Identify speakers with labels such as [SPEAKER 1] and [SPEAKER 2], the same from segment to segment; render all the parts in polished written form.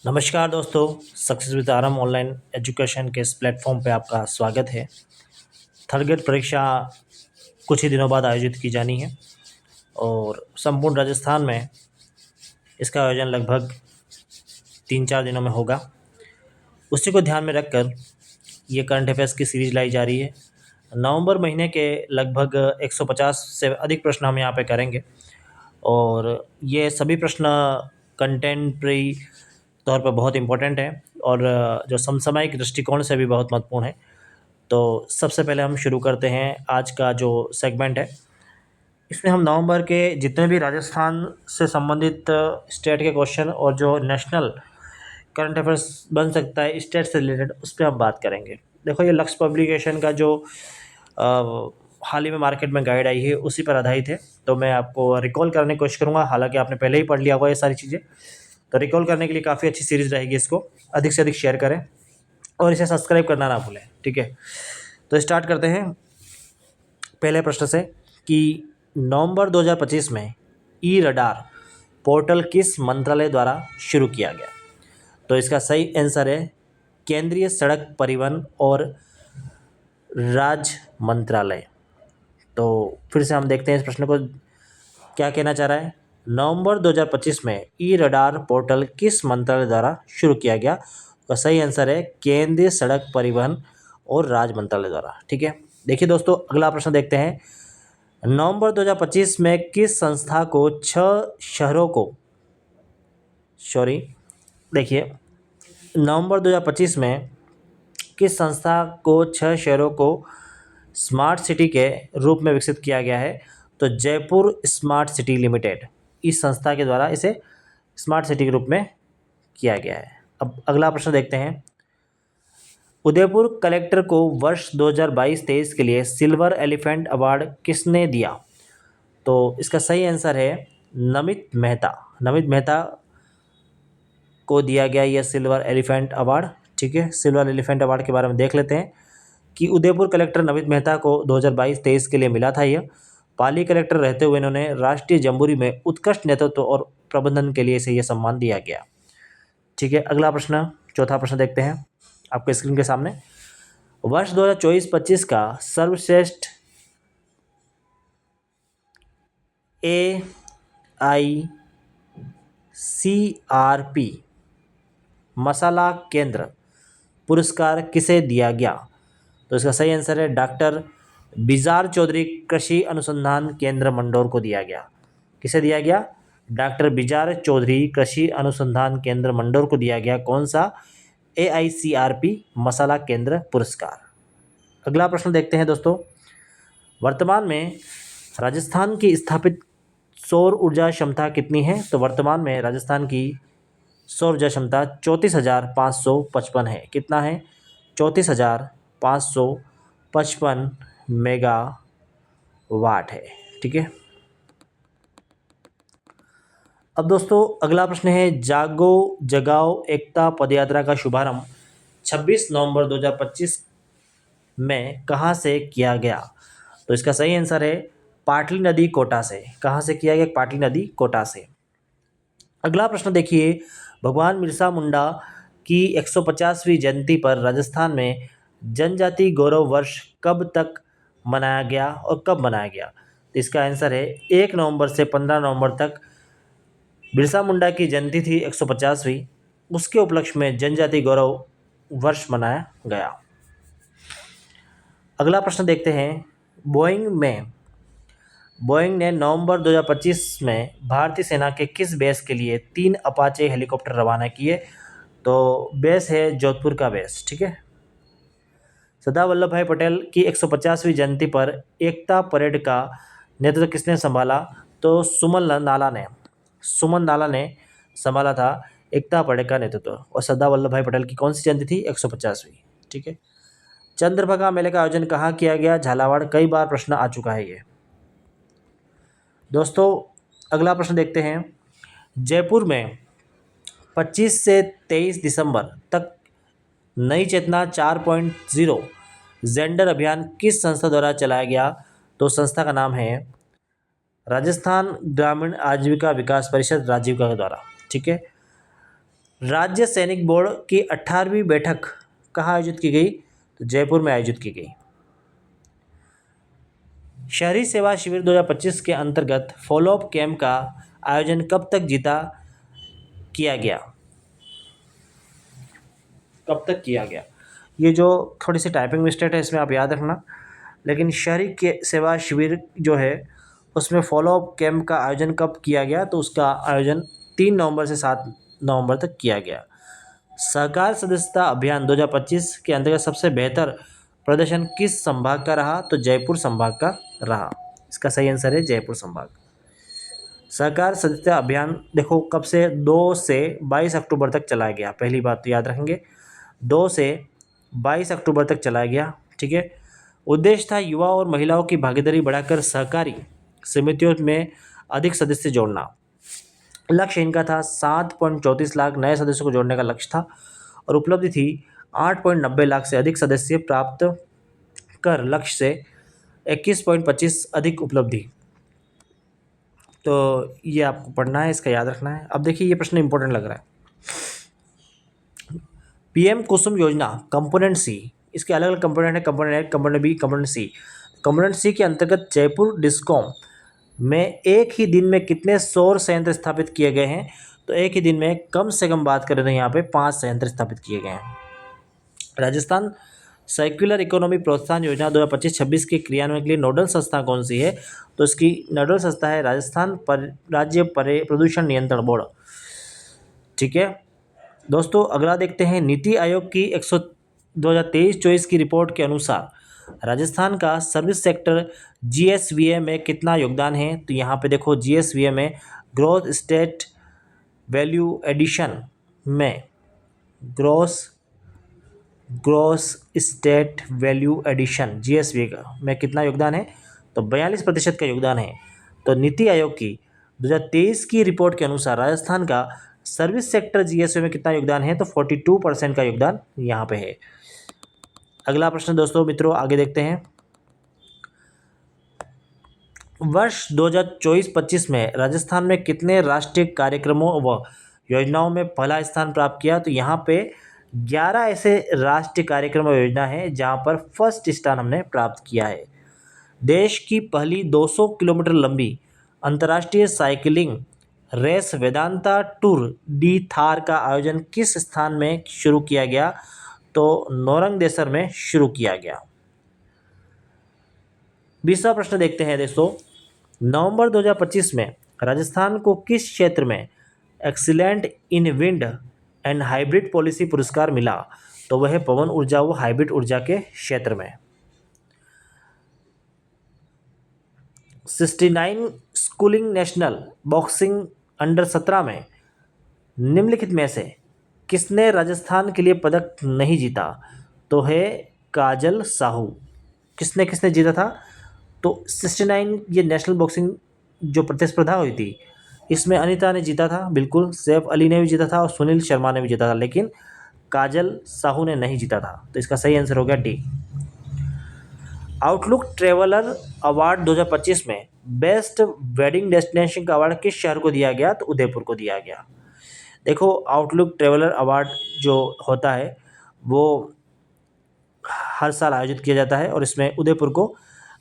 [SPEAKER 1] नमस्कार दोस्तों। Success with आरम online education के इस प्लेटफॉर्म पे आपका स्वागत है। थर्ड ग्रेड परीक्षा कुछ ही दिनों बाद आयोजित की जानी है और संपूर्ण राजस्थान में इसका आयोजन लगभग 3-4 दिनों में होगा। उसी को ध्यान में रखकर ये करंट अफेयर्स की सीरीज लाई जा रही है। नवंबर महीने के लगभग 150 से अधिक प्रश्न हम यहाँ पे करेंगे और ये सभी प्रश्न कंटेम्प्रेरी तौर पर बहुत इम्पोर्टेंट है और जो समसामयिक दृष्टिकोण से भी बहुत महत्वपूर्ण है। तो सबसे पहले हम शुरू करते हैं आज का जो सेगमेंट है। इसमें हम नवंबर के जितने भी राजस्थान से संबंधित स्टेट के क्वेश्चन और जो नेशनल करंट अफेयर्स बन सकता है स्टेट से रिलेटेड, उस पर हम बात करेंगे। देखो, ये लक्ष्य पब्लिकेशन का जो हाल ही में मार्केट में गाइड आई है उसी पर आधारित है, तो मैं आपको रिकॉल करने की कोशिश करूँगा। हालांकि आपने पहले ही पढ़ लिया होगा ये सारी चीज़ें, तो रिकॉल करने के लिए काफ़ी अच्छी सीरीज़ रहेगी। इसको अधिक से अधिक शेयर करें और इसे सब्सक्राइब करना ना भूलें, ठीक है। तो स्टार्ट करते हैं पहले प्रश्न से कि नवंबर 2025 में ई रडार पोर्टल किस मंत्रालय द्वारा शुरू किया गया? तो इसका सही आंसर है केंद्रीय सड़क परिवहन और राज्य मंत्रालय। तो फिर से हम देखते हैं इस प्रश्न को क्या कहना चाह रहा है। नवंबर 2025 में ई रडार पोर्टल किस मंत्रालय द्वारा शुरू किया गया? तो सही आंसर है केंद्रीय सड़क परिवहन और राज्य मंत्रालय द्वारा, ठीक है। देखिए दोस्तों, अगला प्रश्न देखते हैं। नवंबर 2025 में किस संस्था को 6 शहरों को देखिए, नवंबर 2025 में किस संस्था को 6 शहरों को स्मार्ट सिटी के रूप में विकसित किया गया है? तो जयपुर स्मार्ट सिटी लिमिटेड, इस संस्था के द्वारा इसे स्मार्ट सिटी के रूप में किया गया है। अब अगला प्रश्न देखते हैं। उदयपुर कलेक्टर को वर्ष 2022-23 के लिए सिल्वर एलिफेंट अवार्ड किसने दिया? तो इसका सही आंसर है नमित मेहता। नमित मेहता को दिया गया यह सिल्वर एलिफेंट अवार्ड, ठीक है। सिल्वर एलिफेंट अवार्ड के बारे में देख लेते हैं कि उदयपुर कलेक्टर नमित मेहता को 2022-23 के लिए मिला था। यह पाली कलेक्टर रहते हुए इन्होंने राष्ट्रीय जम्बूरी में उत्कृष्ट नेतृत्व और प्रबंधन के लिए इसे यह सम्मान दिया गया, ठीक है। अगला प्रश्न, चौथा प्रश्न देखते हैं आपके स्क्रीन के सामने। वर्ष 2024-25 का सर्वश्रेष्ठ AICRP मसाला केंद्र पुरस्कार किसे दिया गया? तो इसका सही आंसर है डॉक्टर बिजार चौधरी कृषि अनुसंधान केंद्र मंडौर को दिया गया। किसे दिया गया? डॉक्टर बिजार चौधरी कृषि अनुसंधान केंद्र मंडौर को दिया गया। कौन सा? AICRP मसाला केंद्र पुरस्कार। अगला प्रश्न देखते हैं दोस्तों। वर्तमान में राजस्थान की स्थापित सौर ऊर्जा क्षमता कितनी है? तो वर्तमान में राजस्थान की सौर ऊर्जा क्षमता 34,555 है। कितना है? 34,555 मेगावाट है, ठीक है। अब दोस्तों अगला प्रश्न है, जागो जगाओ एकता पदयात्रा का शुभारंभ 26 नवंबर 2025 में कहाँ से किया गया? तो इसका सही आंसर है पाटली नदी कोटा से। कहाँ से किया गया? पाटली नदी कोटा से। अगला प्रश्न देखिए, भगवान बिरसा मुंडा की 150वीं जयंती पर राजस्थान में जनजाति गौरव वर्ष कब तक मनाया गया और कब मनाया गया? तो इसका आंसर है 1 नवंबर से 15 नवंबर तक बिरसा मुंडा की जयंती थी 150वीं, उसके उपलक्ष्य में जनजाति गौरव वर्ष मनाया गया। अगला प्रश्न देखते हैं। बोइंग ने नवंबर 2025 में भारतीय सेना के किस बेस के लिए 3 अपाचे हेलीकॉप्टर रवाना किए? तो बेस है जोधपुर का बेस, ठीक है। सरदार वल्लभ भाई पटेल की 150वीं जयंती पर एकता परेड का नेतृत्व किसने संभाला? तो सुमन नाला ने संभाला था एकता परेड का नेतृत्व। और सरदार वल्लभ भाई पटेल की कौन सी जयंती थी? 150वीं, ठीक है। चंद्रभागा मेले का आयोजन कहाँ किया गया? झालावाड़। कई बार प्रश्न आ चुका है ये। दोस्तों अगला प्रश्न देखते हैं। जयपुर में 25 से 23 दिसंबर तक नई चेतना 4.0 जेंडर अभियान किस संस्था द्वारा चलाया गया? तो संस्था का नाम है राजस्थान ग्रामीण आजीविका विकास परिषद, राजीविका के द्वारा, ठीक है। राज्य सैनिक बोर्ड की 18वीं बैठक कहाँ आयोजित की गई? तो जयपुर में आयोजित की गई। शहरी सेवा शिविर 2025 के अंतर्गत फॉलोअप कैंप का आयोजन कब तक किया गया? कब तक किया गया? ये जो थोड़ी सी टाइपिंग मिस्टेक है इसमें आप याद रखना, लेकिन शहरी के सेवा शिविर जो है उसमें फॉलोअप कैंप का आयोजन कब किया गया? तो उसका आयोजन 3 नवंबर से 7 नवंबर तक किया गया। सहकार सदस्यता अभियान 2025 के अंतर्गत सबसे बेहतर प्रदर्शन किस संभाग का रहा? तो जयपुर संभाग का रहा। इसका सही आंसर है जयपुर संभाग। सहकार सदस्यता अभियान देखो कब से 2 से 22 अक्टूबर तक चलाया गया। पहली बात तो याद रखेंगे 2 से 22 अक्टूबर तक चलाया गया। ठीक है। उद्देश्य था युवा और महिलाओं की भागीदारी बढ़ाकर सहकारी समितियों में अधिक सदस्य जोड़ना। लक्ष्य इनका था 7.34 लाख नए सदस्यों को जोड़ने का लक्ष्य था और उपलब्धि थी 8.90 लाख से अधिक सदस्य प्राप्त कर लक्ष्य से 21.25 अधिक उपलब्धि। तो ये आपको पढ़ना है, इसका याद रखना है। अब देखिए ये प्रश्न इंपॉर्टेंट लग रहा है। पीएम कुसुम योजना कंपोनेंट सी, इसके अलग अलग कंपोनेंट है, component A, component B, component C. Component C के अंतर्गत जयपुर डिस्कॉम में एक ही दिन में कितने सौर संयंत्र स्थापित किए गए हैं? तो एक ही दिन में कम से कम बात करें तो यहाँ पे 5 संयंत्र स्थापित किए गए हैं। राजस्थान सर्कुलर इकोनॉमी प्रोत्साहन योजना 2025-26 के क्रियान्वयन के लिए नोडल संस्था कौन सी है? तो इसकी नोडल संस्था है राजस्थान राज्य प्रदूषण नियंत्रण बोर्ड। ठीक है दोस्तों, अगला देखते हैं नीति आयोग की 2023-24 की रिपोर्ट के अनुसार राजस्थान का सर्विस सेक्टर जीएसवीए में कितना योगदान है? तो यहाँ पे देखो जीएसवीए में ग्रोथ स्टेट वैल्यू एडिशन में ग्रोस स्टेट वैल्यू एडिशन जीएसवीए का में कितना योगदान है? तो 42% का योगदान है। तो नीति आयोग की 2023 की रिपोर्ट के अनुसार राजस्थान का सर्विस सेक्टर जीएसवीए में कितना योगदान है? तो 42% का योगदान यहाँ पे है। अगला प्रश्न दोस्तों मित्रों आगे देखते हैं। वर्ष 2024-25 में राजस्थान में कितने राष्ट्रीय कार्यक्रमों व योजनाओं में पहला स्थान प्राप्त किया? तो यहाँ पे 11 ऐसे राष्ट्रीय कार्यक्रम और योजना है जहाँ पर फर्स्ट स्थान हमने प्राप्त किया है। देश की पहली 200 किलोमीटर लंबी अंतर्राष्ट्रीय cycling race Vedanta tour de Thar का आयोजन किस स्थान में शुरू किया गया? तो नौरंगदेसर में शुरू किया गया। 20वां प्रश्न देखते हैं दोस्तों। नवंबर 2025 में राजस्थान को किस क्षेत्र में excellent in wind and hybrid policy पुरस्कार मिला? तो वह पवन ऊर्जा व हाइब्रिड ऊर्जा के क्षेत्र में। 69 स्कूलिंग नेशनल बॉक्सिंग अंडर 17 में निम्नलिखित में से किसने राजस्थान के लिए पदक नहीं जीता? तो है काजल साहू। किसने किसने जीता था? तो 69 ये नेशनल बॉक्सिंग जो प्रतिस्पर्धा हुई थी इसमें अनीता ने जीता था, बिल्कुल। सैफ अली ने भी जीता था और सुनील शर्मा ने भी जीता था, लेकिन काजल साहू ने नहीं जीता था। तो इसका सही आंसर हो गया डी। आउटलुक ट्रेवलर अवार्ड 2025 में बेस्ट वेडिंग डेस्टिनेशन का अवार्ड किस शहर को दिया गया? तो उदयपुर को दिया गया। देखो आउटलुक ट्रेवलर अवार्ड जो होता है वो हर साल आयोजित किया जाता है और इसमें उदयपुर को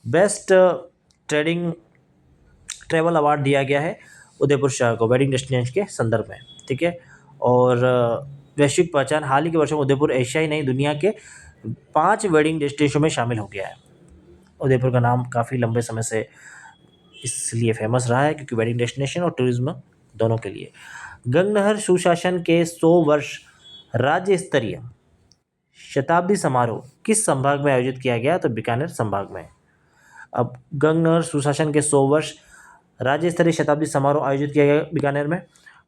[SPEAKER 1] बेस्ट ट्रेवल अवार्ड दिया गया है उदयपुर शहर को वेडिंग डेस्टिनेशन के संदर्भ में। ठीक है। और वैश्विक पहचान हाल ही के वर्षों में उदयपुर एशिया ही नहीं दुनिया के 5 वेडिंग डेस्टिनेशनों में शामिल हो गया है। उदयपुर का नाम काफ़ी लंबे समय से इसलिए फेमस रहा है क्योंकि वेडिंग डेस्टिनेशन और टूरिज्म दोनों के लिए। गंगनहर सुशासन के 100 वर्ष राज्य स्तरीय शताब्दी समारोह किस संभाग में आयोजित किया गया? तो बीकानेर संभाग में। अब गंगनहर सुशासन के 100 वर्ष राज्य स्तरीय शताब्दी समारोह आयोजित किया गया बीकानेर में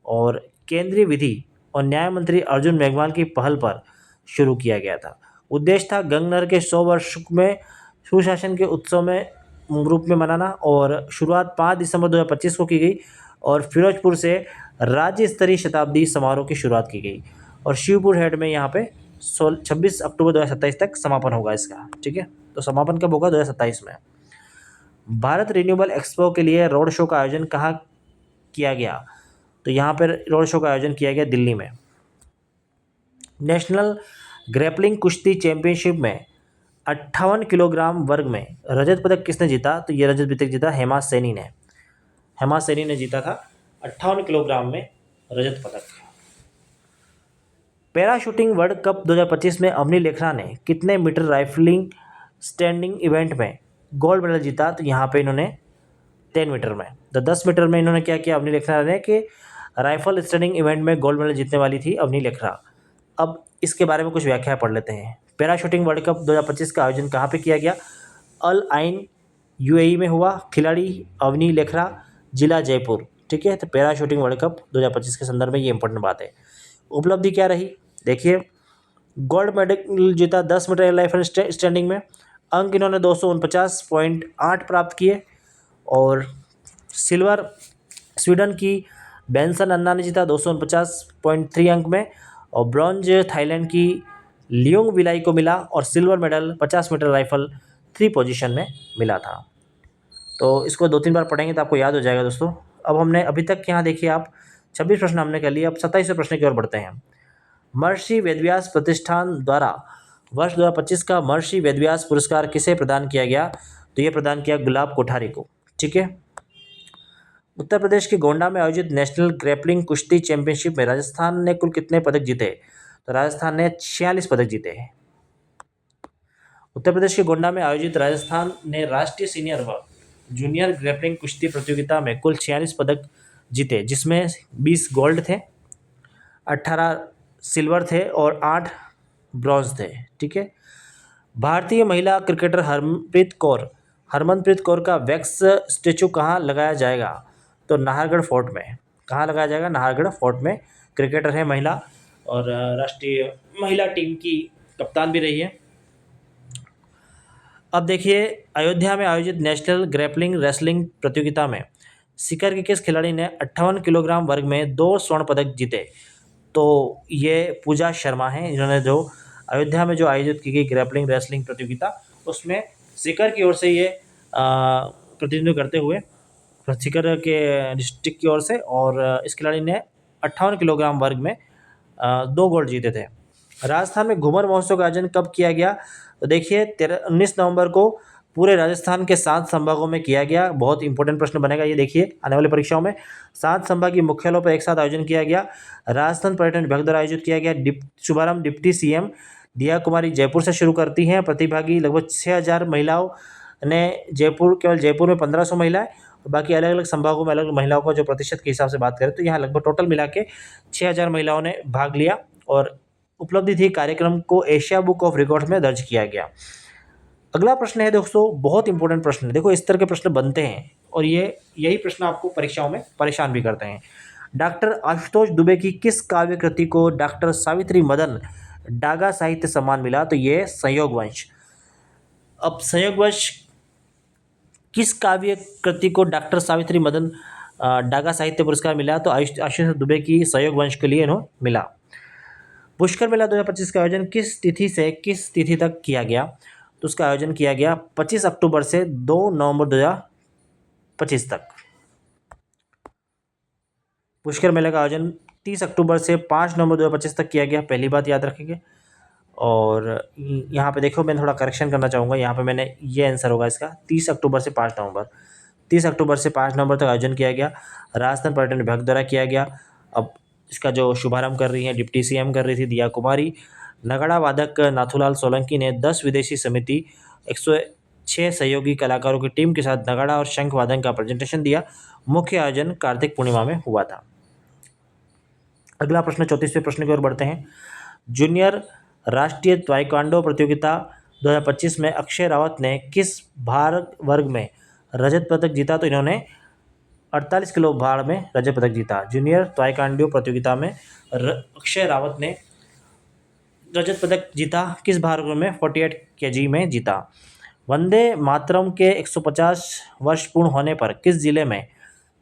[SPEAKER 1] और केंद्रीय विधि और न्याय मंत्री अर्जुन मेघवाल की पहल पर शुरू किया गया था। उद्देश्य था गंगनहर के 100 वर्ष में सुशासन के उत्सव में रूप में मनाना और शुरुआत 5 दिसंबर 2025 को की गई और फिरोजपुर से राज्य स्तरीय शताब्दी समारोह की शुरुआत की गई और शिवपुर हेड में यहाँ पे 26 अक्टूबर 2027 तक समापन होगा इसका। ठीक है। तो समापन कब होगा? 2027 में। भारत रिन्यूएबल एक्सपो के लिए रोड शो का आयोजन कहाँ किया गया? तो यहाँ पर रोड शो का आयोजन किया गया दिल्ली में। नेशनल ग्रैपलिंग कुश्ती चैंपियनशिप में 58 किलोग्राम वर्ग में रजत पदक किसने जीता? तो ये रजत पदक जीता हेमा सैनी ने। हेमा सैनी ने जीता था 58 किलोग्राम में रजत पदक। पैरा शूटिंग वर्ल्ड कप 2025 में अवनी लेखरा ने कितने मीटर राइफलिंग स्टैंडिंग इवेंट में गोल्ड मेडल जीता? तो यहाँ पे इन्होंने 10 मीटर में। तो 10 मीटर में इन्होंने क्या किया अवनी लेखरा ने कि राइफल स्टैंडिंग इवेंट में गोल्ड मेडल जीतने वाली थी अवनी लेखरा। अब इसके बारे में कुछ व्याख्या पढ़ लेते हैं। पैरा शूटिंग वर्ल्ड कप 2025 का आयोजन कहाँ पे किया गया? अल आइन यूएई में हुआ। खिलाड़ी अवनी लेखरा, जिला जयपुर। ठीक है, तो पैरा शूटिंग वर्ल्ड कप 2025 के संदर्भ में ये इंपॉर्टेंट बात है। उपलब्धि क्या रही? देखिए, गोल्ड मेडल जीता 10 मीटर राइफल स्टैंडिंग में। अंक इन्होंने 249.8 प्राप्त किए। और सिल्वर स्वीडन की बेंसन अन्ना ने जीता 249.3 अंक में। और ब्रॉन्ज थाईलैंड की लियोंग विलाई को मिला। और silver medal 50 metre rifle 3 position में मिला था। तो इसको 2-3 बार पढ़ेंगे तो आपको याद हो जाएगा दोस्तों। अब हमने अभी तक यहाँ देखिए आप 26 प्रश्न हमने कर लिए। अब 27वें प्रश्न की ओर बढ़ते हैं। महर्षि वेदव्यास प्रतिष्ठान द्वारा वर्ष 2025 का महर्षि वेदव्यास पुरस्कार किसे प्रदान किया गया? तो ये प्रदान किया गुलाब कोठारी को। ठीक है। उत्तर प्रदेश के गोंडा में आयोजित नेशनल ग्रैपलिंग कुश्ती चैंपियनशिप में राजस्थान ने कुल कितने पदक जीते? तो राजस्थान ने 46 पदक जीते हैं। उत्तर प्रदेश के गोंडा में आयोजित राजस्थान ने राष्ट्रीय सीनियर व जूनियर ग्रैपलिंग कुश्ती प्रतियोगिता में कुल 46 पदक जीते, जिसमें 20 गोल्ड थे, 18 सिल्वर थे और 8 ब्रॉन्ज थे। ठीक है। भारतीय महिला क्रिकेटर हरमनप्रीत कौर का वैक्स स्टैचू कहाँ लगाया जाएगा? तो नाहरगढ़ फोर्ट में। कहाँ लगाया जाएगा? नाहरगढ़ फोर्ट में। क्रिकेटर है महिला और राष्ट्रीय महिला टीम की कप्तान भी रही है। अब देखिए, अयोध्या में आयोजित नेशनल ग्रैपलिंग रेसलिंग प्रतियोगिता में सीकर के किस खिलाड़ी ने 58 किलोग्राम वर्ग में 2 स्वर्ण पदक जीते? तो ये पूजा शर्मा हैं। इन्होंने जो अयोध्या में जो आयोजित की गई ग्रैपलिंग रेसलिंग प्रतियोगिता, उसमें सीकर की ओर से ये प्रतिनिधित्व करते हुए सीकर के डिस्ट्रिक्ट की ओर से, और इस खिलाड़ी ने 58 किलोग्राम वर्ग में 2 गोल्ड जीते थे। राजस्थान में घूमर महोत्सव का आयोजन कब किया गया? तो देखिए 19 नवंबर को पूरे राजस्थान के 7 संभागों में किया गया। बहुत इंपॉर्टेंट प्रश्न बनेगा ये, देखिए आने वाली परीक्षाओं में। 7 संभागीय मुख्यालयों पर एक साथ आयोजन किया गया। राजस्थान पर्यटन विभाग द्वारा आयोजित किया गया। शुभारंभ डिप्टी सीएम दिया कुमारी जयपुर से शुरू करती हैं। प्रतिभागी लगभग 6000 महिलाओं ने केवल जयपुर में 1500 महिलाएं, और बाकी अलग अलग संभागों में अलग महिलाओं का जो प्रतिशत के हिसाब से बात करें तो यहाँ लगभग टोटल मिला के 6000 महिलाओं ने भाग लिया। और उपलब्धि थी, कार्यक्रम को एशिया बुक ऑफ रिकॉर्ड्स में दर्ज किया गया। अगला प्रश्न है दोस्तों, बहुत इंपॉर्टेंट प्रश्न है। देखो इस तरह के प्रश्न बनते हैं और यही प्रश्न आपको परीक्षाओं में परेशान भी करते हैं। डॉक्टर आशुतोष दुबे की किस काव्य कृति को डॉक्टर सावित्री मदन डागा साहित्य सम्मान मिला? तो ये संयोगवंश। अब संयोगवंश किस काव्य कृति को डॉक्टर सावित्री मदन डागा साहित्य पुरस्कार मिला? तो आशुतोष दुबे की संयोगवंश के लिए इन्हों मिला। पुष्कर मेला 2025 का आयोजन किस तिथि से किस तिथि तक किया गया? तो उसका आयोजन किया गया 25 अक्टूबर से 2 नवंबर 2025 तक। पुष्कर मेले का आयोजन 30 अक्टूबर से 5 नवंबर 2025 तक किया गया, पहली बात याद रखेंगे। और यहाँ पे देखो मैं थोड़ा करेक्शन करना चाहूँगा, यहाँ पे मैंने ये आंसर होगा इसका 30 अक्टूबर से 5 नवंबर। 30 अक्टूबर से 5 नवंबर तक आयोजन किया गया, राजस्थान पर्यटन विभाग द्वारा किया गया। अब इसका जो शुभारंभ कर रही हैं डिप्टी सीएम कर रही थी दिया कुमारी। नगाड़ा वादक नाथूलाल सोलंकी ने 10 विदेशी समिति 106 सहयोगी कलाकारों की टीम के साथ नगाड़ा और शंख वादन का प्रेजेंटेशन दिया। मुख्य आयोजन कार्तिक पूर्णिमा में हुआ था। अगला प्रश्न 34वें प्रश्न की ओर बढ़ते हैं। जूनियर राष्ट्रीय ताइक्वांडो प्रतियोगिता 2025 में अक्षय रावत ने किस भार वर्ग में रजत पदक जीता? तो इन्होंने 48 किलो भार में रजत पदक जीता। जूनियर ताइक्वांडो प्रतियोगिता में अक्षय रावत ने रजत पदक जीता। किस भार वर्ग में? 48 केजी में जीता। वंदे मातरम के 150 वर्ष पूर्ण होने पर किस जिले में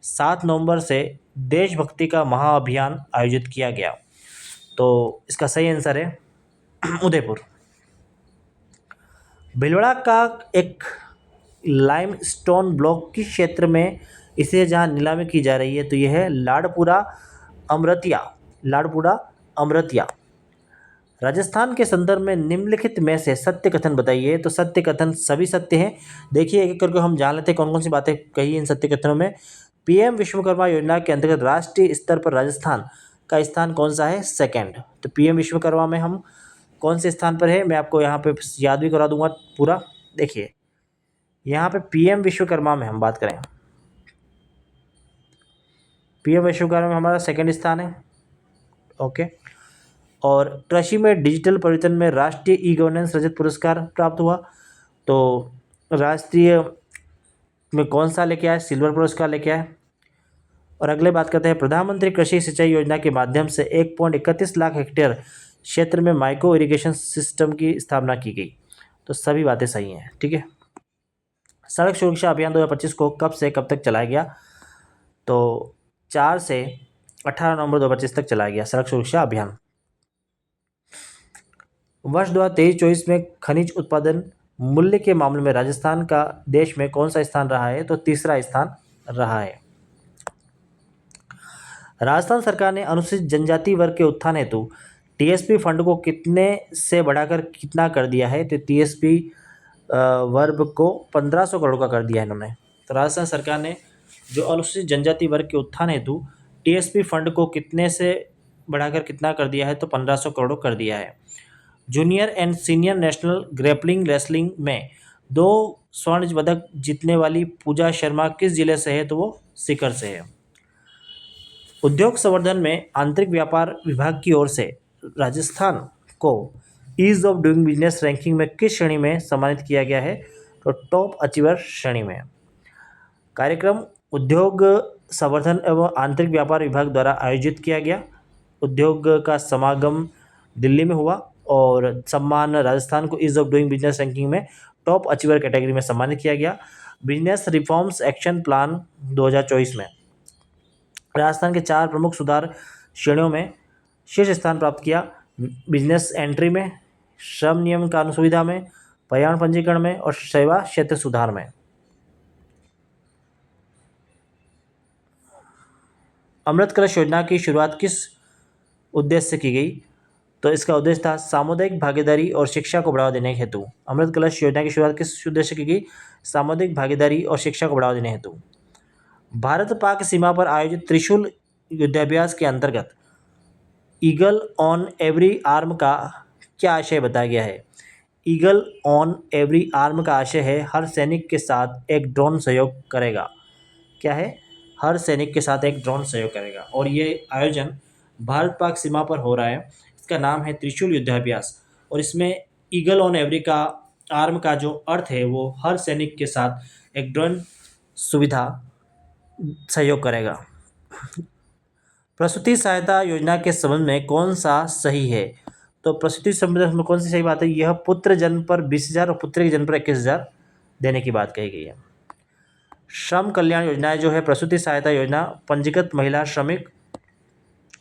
[SPEAKER 1] 7 नवंबर से देशभक्ति का महाअभियान आयोजित किया गया? तो इसका सही आंसर है उदयपुर। भीलवाड़ा का एक लाइमस्टोन ब्लॉक किस क्षेत्र में इसे जहां नीलामी की जा रही है? तो यह है लाड़पुरा अमरतिया। राजस्थान के संदर्भ में निम्नलिखित में से सत्य कथन बताइए। तो सत्य कथन सभी सत्य हैं। देखिए एक एक करके हम जान लेते हैं कौन कौन सी बातें कही इन सत्य कथनों में। पीएम विश्वकर्मा योजना के अंतर्गत राष्ट्रीय स्तर पर राजस्थान का स्थान कौन सा है? सेकंड। तो पीएम विश्वकर्मा में हम कौन से स्थान पर है, मैं आपको यहाँ पे याद भी करा दूंगा पूरा। देखिए यहाँ पे पीएम विश्वकर्मा में हम बात करें, पीएम विश्वकर्मा में हमारा सेकंड स्थान है। ओके। और कृषि में डिजिटल परिवर्तन में राष्ट्रीय ई गवर्नेंस रजत पुरस्कार प्राप्त हुआ। तो राष्ट्रीय में कौन सा लेके आया? सिल्वर पुरस्कार लेके आया। और अगले बात करते हैं, प्रधानमंत्री कृषि सिंचाई योजना के माध्यम से 1.31 लाख हेक्टेयर क्षेत्र में माइक्रो इरिगेशन सिस्टम की स्थापना की गई। तो सभी बातें सही हैं। ठीक है। सड़क सुरक्षा अभियान 2025 को कब से कब तक चलाया गया? तो 4 से 18 नवंबर 2025 तक चलाया गया सड़क सुरक्षा अभियान। वर्ष 2023-24 में खनिज उत्पादन मूल्य के मामले में राजस्थान का देश में कौन सा स्थान रहा है? तो तीसरा स्थान रहा है। राजस्थान सरकार ने अनुसूचित जनजाति वर्ग के उत्थान हेतु टीएसपी फंड को कितने से बढ़ाकर कितना कर दिया है? तो टीएसपी वर्ग को 1500 करोड़ का कर दिया है इन्होंने। तो राजस्थान सरकार ने जो अनुसूचित जनजाति वर्ग के उत्थान हेतु टीएसपी फंड को कितने से बढ़ाकर कितना कर दिया है? तो 1500 करोड़ कर दिया है। Junior and senior national grappling wrestling में 2 स्वर्ण पदक जीतने वाली पूजा शर्मा किस जिले से है? तो वो सीकर से है। उद्योग संवर्धन में आंतरिक व्यापार विभाग की ओर से राजस्थान को ease of doing business ranking में किस श्रेणी में सम्मानित किया गया है? तो टॉप अचीवर श्रेणी में। कार्यक्रम उद्योग संवर्धन एवं आंतरिक व्यापार विभाग द्वारा आयोजित किया गया। उद्योग का समागम दिल्ली में हुआ और सम्मान राजस्थान को ease of doing business ranking में टॉप अचीवर कैटेगरी में सम्मानित किया गया। बिजनेस रिफॉर्म्स एक्शन प्लान 2024 में राजस्थान के 4 प्रमुख सुधार श्रेणियों में शीर्ष स्थान प्राप्त किया। बिजनेस एंट्री में, श्रम नियम कानून सुविधा में, पर्यावरण पंजीकरण में और सेवा क्षेत्र सुधार में। अमृत कलश योजना की शुरुआत किस उद्देश्य से की गई? तो इसका उद्देश्य था सामुदायिक भागीदारी और शिक्षा को बढ़ावा देने हेतु। अमृत कलश योजना की शुरुआत किस उद्देश्य से की गई? सामुदायिक भागीदारी और शिक्षा को बढ़ावा देने हेतु। भारत पाक सीमा पर आयोजित त्रिशूल युद्धाभ्यास के अंतर्गत ईगल ऑन एवरी आर्म का क्या आशय बताया गया है? ईगल ऑन एवरी आर्म का आशय है हर सैनिक के साथ एक ड्रोन सहयोग करेगा। क्या है? हर सैनिक के साथ एक ड्रोन सहयोग करेगा। और ये आयोजन भारत पाक सीमा पर हो रहा है। इसका नाम है त्रिशूल युद्धाभ्यास। और इसमें ईगल ऑन एवरी का आर्म का जो अर्थ है वो हर सैनिक के साथ एक ड्रोन सुविधा सहयोग करेगा। प्रसूति सहायता योजना के संबंध में कौन सा सही है? तो प्रसूति संबंध में कौन सी सही बात है? यह पुत्र जन्म पर 20,000 और पुत्री के जन्म पर 21,000 देने की बात कही गई है। श्रम कल्याण योजना जो है प्रसूति सहायता योजना, पंजीकृत महिला श्रमिक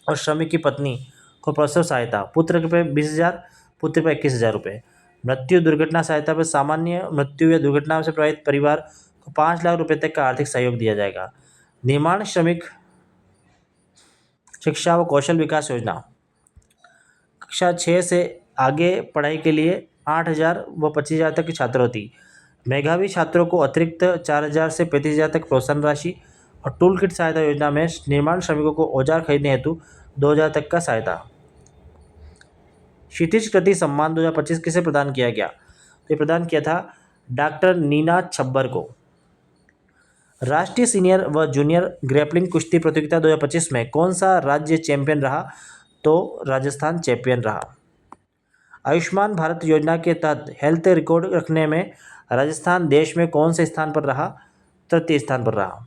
[SPEAKER 1] और श्रमिक की पत्नी को प्रसव सहायता, पुत्र पे 20,000, पुत्री पर 21,000 रुपये। मृत्यु दुर्घटना सहायता पर सामान्य मृत्यु या दुर्घटना से प्रभावित परिवार को 5 लाख रुपये तक का आर्थिक सहयोग दिया जाएगा। निर्माण श्रमिक शिक्षा व कौशल विकास योजना, कक्षा 6 से आगे पढ़ाई के लिए 8,000 व 25,000 तक की छात्रवृत्ति। मेधावी छात्रों को अतिरिक्त 4,000 से 35,000 तक प्रोत्साहन राशि। और टूल किट सहायता योजना में निर्माण श्रमिकों को औजार खरीदने हेतु 2,000 तक का सहायता। क्षितिज कृति सम्मान 2025 किसे प्रदान किया गया? तो ये प्रदान किया था डॉक्टर नीना छब्बर को। राष्ट्रीय सीनियर व जूनियर ग्रैपलिंग कुश्ती प्रतियोगिता 2025 में कौन सा राज्य चैंपियन रहा? तो राजस्थान चैंपियन रहा। आयुष्मान भारत योजना के तहत हेल्थ रिकॉर्ड रखने में राजस्थान देश में कौन से स्थान पर रहा? तृतीय स्थान पर रहा।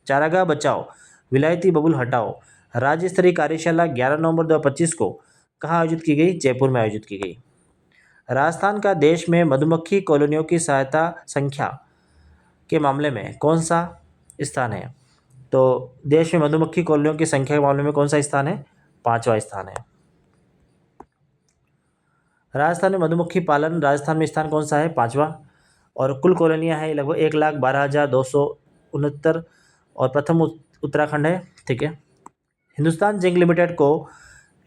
[SPEAKER 1] चारागाह बचाओ, विलायती बबुल हटाओ राज्य स्तरीय कार्यशाला 11 नवंबर 2025 को कहाँ आयोजित की गई? जयपुर में आयोजित की गई। राजस्थान का देश में मधुमक्खी कॉलोनियों की सहायता संख्या के मामले में कौन सा स्थान है? तो देश में मधुमक्खी कॉलोनियों की संख्या के मामले में कौन सा स्थान है? 5वां स्थान है। राजस्थान में मधुमक्खी पालन राजस्थान में स्थान कौन सा है? 5वां। और कुल कॉलोनियाँ हैं लगभग 1,12,269 और प्रथम उत्तराखंड है। ठीक है। हिंदुस्तान जिंक लिमिटेड को